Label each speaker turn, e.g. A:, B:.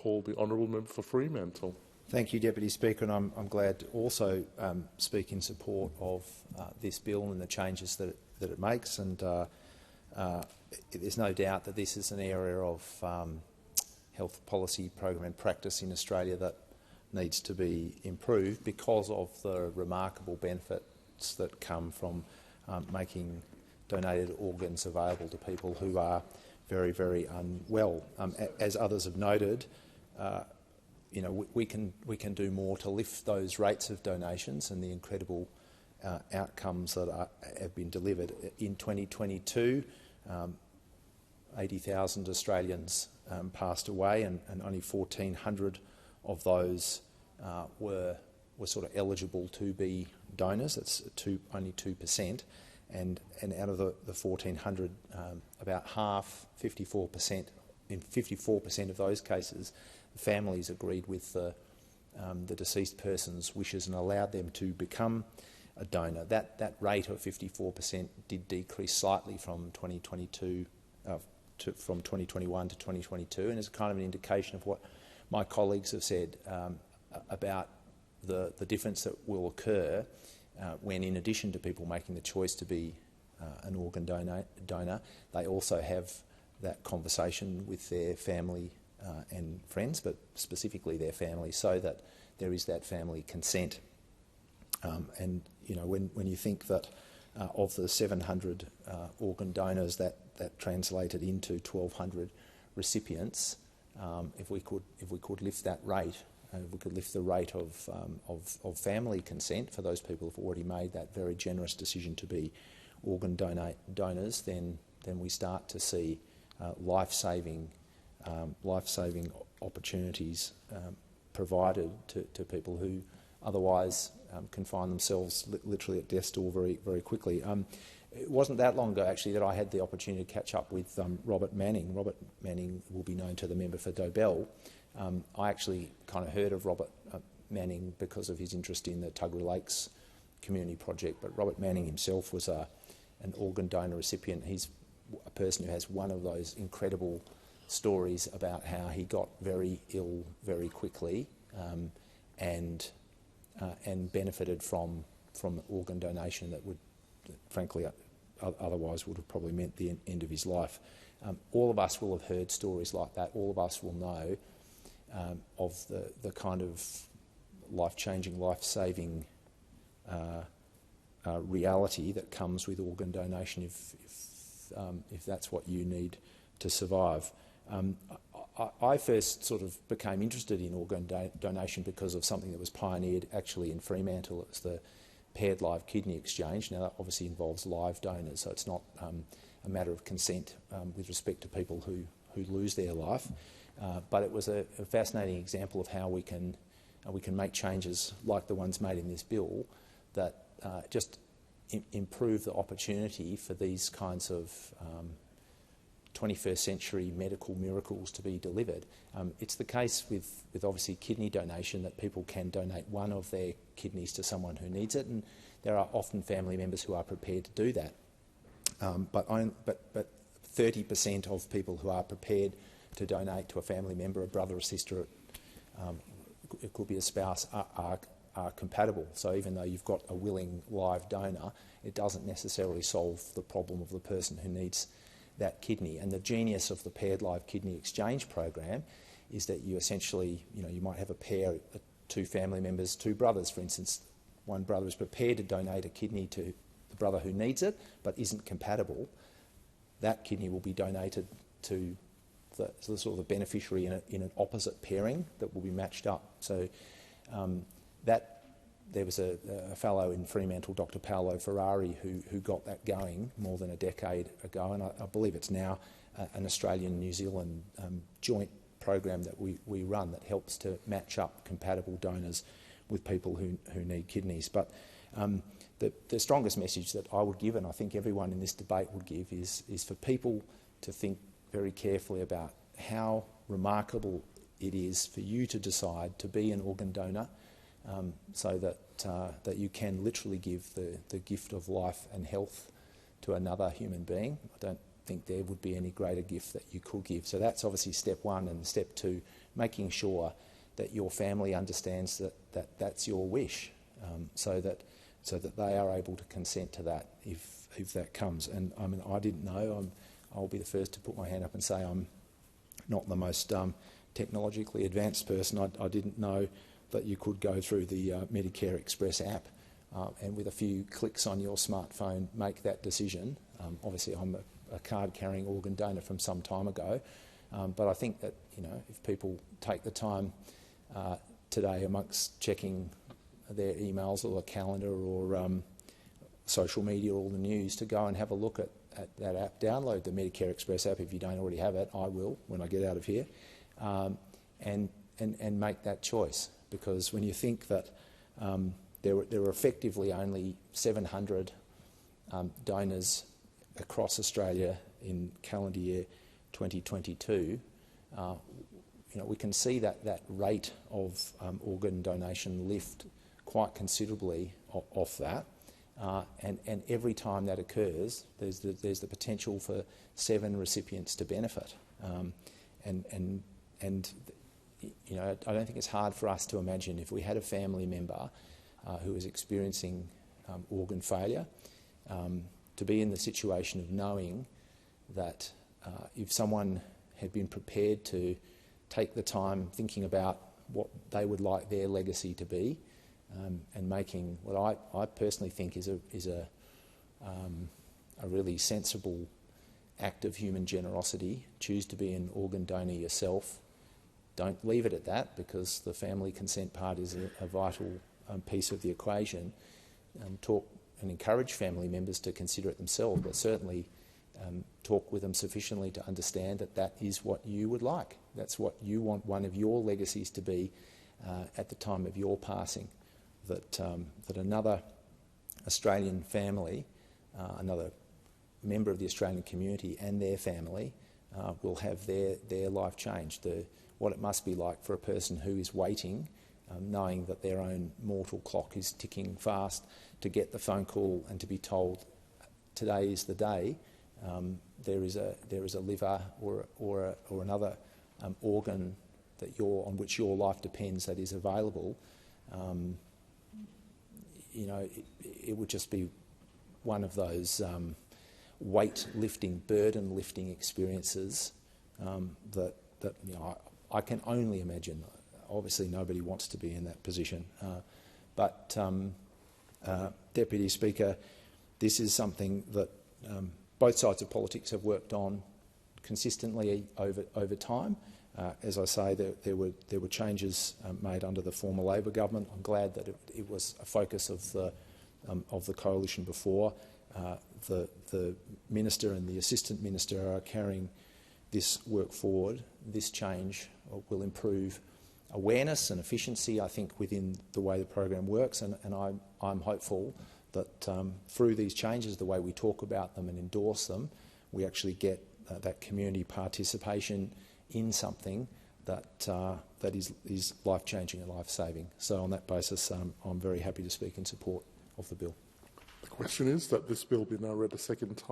A: Call the Honourable Member for Fremantle.
B: Thank you, Deputy Speaker, and I'm glad to also speak in support of this bill and the changes that it makes. And there's no doubt that this is an area of health policy, program and practice in Australia that needs to be improved because of the remarkable benefits that come from making donated organs available to people who are very, very unwell. As others have noted, we can do more to lift those rates of donations and the incredible outcomes that have been delivered. In 2022, 80,000 Australians passed away, and only 1,400 of those were sort of eligible to be donors. That's only 2%. And out of the 1,400, about half, 54%, in 54% of those cases, families agreed with the deceased person's wishes and allowed them to become a donor. That rate of 54% did decrease slightly from 2022, from 2021 to 2022, and is kind of an indication of what my colleagues have said about the difference that will occur when, in addition to people making the choice to be an organ donor, they also have that conversation with their family and friends, but specifically their family, so that there is that family consent. And when you think that of the 700 organ donors, that translated into 1,200 recipients, if we could lift that rate, if we could lift the rate of family consent for those people who've already made that very generous decision to be organ donors, then we start to see life-saving opportunities provided to people who otherwise can find themselves literally at death's door very, very quickly. It wasn't that long ago, actually, that I had the opportunity to catch up with Robert Manning. Robert Manning will be known to the member for Dobell. I actually kind of heard of Robert Manning because of his interest in the Tuggerah Lakes community project, but Robert Manning himself was an organ donor recipient. He's a person who has one of those incredible stories about how he got very ill very quickly and benefited from organ donation that would, frankly, otherwise would have probably meant the end of his life. All of us will have heard stories like that. All of us will know of the kind of life-changing, life-saving reality that comes with organ donation if that's what you need to survive. I first sort of became interested in organ donation because of something that was pioneered actually in Fremantle. It was the paired live kidney exchange. Now that obviously involves live donors, so it's not a matter of consent with respect to people who lose their life. But it was a fascinating example of how we can make changes like the ones made in this bill that just improve the opportunity for these kinds of 21st century medical miracles to be delivered. It's the case with obviously kidney donation that people can donate one of their kidneys to someone who needs it, and there are often family members who are prepared to do that. But 30% of people who are prepared to donate to a family member, a brother or sister, it could be a spouse, are compatible. So even though you've got a willing live donor, it doesn't necessarily solve the problem of the person who needs that kidney. And the genius of the paired live kidney exchange program is that you essentially, you might have a pair, two family members, two brothers, for instance. One brother is prepared to donate a kidney to the brother who needs it but isn't compatible. That kidney will be donated to the sort of the beneficiary in an opposite pairing that will be matched up. So there was a fellow in Fremantle, Dr. Paolo Ferrari, who got that going more than a decade ago, and I believe it's now an Australian-New Zealand joint program that we run that helps to match up compatible donors with people who need kidneys. But the strongest message that I would give, and I think everyone in this debate would give, is for people to think very carefully about how remarkable it is for you to decide to be an organ donor, so that you can literally give the gift of life and health to another human being. I don't think there would be any greater gift that you could give. So that's obviously step one, and step two, making sure that your family understands that that's your wish, so that they are able to consent to that if that comes. And I mean, I didn't know. I'll be the first to put my hand up and say I'm not the most technologically advanced person. I didn't know that you could go through the Medicare Express app and with a few clicks on your smartphone make that decision. Obviously, I'm a card-carrying organ donor from some time ago, but I think that, you know, if people take the time today amongst checking their emails or a calendar or social media or the news to go and have a look at that app, download the Medicare Express app if you don't already have it. I will when I get out of here, and make that choice. Because when you think that there were effectively only 700 donors across Australia in calendar year 2022, you know, we can see that rate of organ donation lift quite considerably off that. And every time that occurs, there's the potential for 7 recipients to benefit. And you know, I don't think it's hard for us to imagine if we had a family member who was experiencing organ failure, to be in the situation of knowing that if someone had been prepared to take the time thinking about what they would like their legacy to be, and making what I personally think is a really sensible act of human generosity. Choose to be an organ donor yourself. Don't leave it at that, because the family consent part is a vital piece of the equation. Talk and encourage family members to consider it themselves, but certainly talk with them sufficiently to understand that that is what you would like. That's what you want one of your legacies to be at the time of your passing. That another Australian family, another member of the Australian community and their family will have their life changed. What it must be like for a person who is waiting, knowing that their own mortal clock is ticking fast, to get the phone call and to be told today is the day. There is a liver or another organ on which your life depends that is available. You know, it would just be one of those weight-lifting, burden-lifting experiences that you know, I can only imagine. Obviously, nobody wants to be in that position. But Deputy Speaker, this is something that both sides of politics have worked on consistently over time. As I say, there were changes made under the former Labor government. I'm glad that it was a focus of the coalition before. The minister and the assistant minister are carrying this work forward. This change will improve awareness and efficiency, I think, within the way the program works, and I'm hopeful that through these changes, the way we talk about them and endorse them, we actually get that community participation in something that is life-changing and life-saving. So on that basis, I'm very happy to speak in support of the bill.
A: The question is that this bill be now read a second time.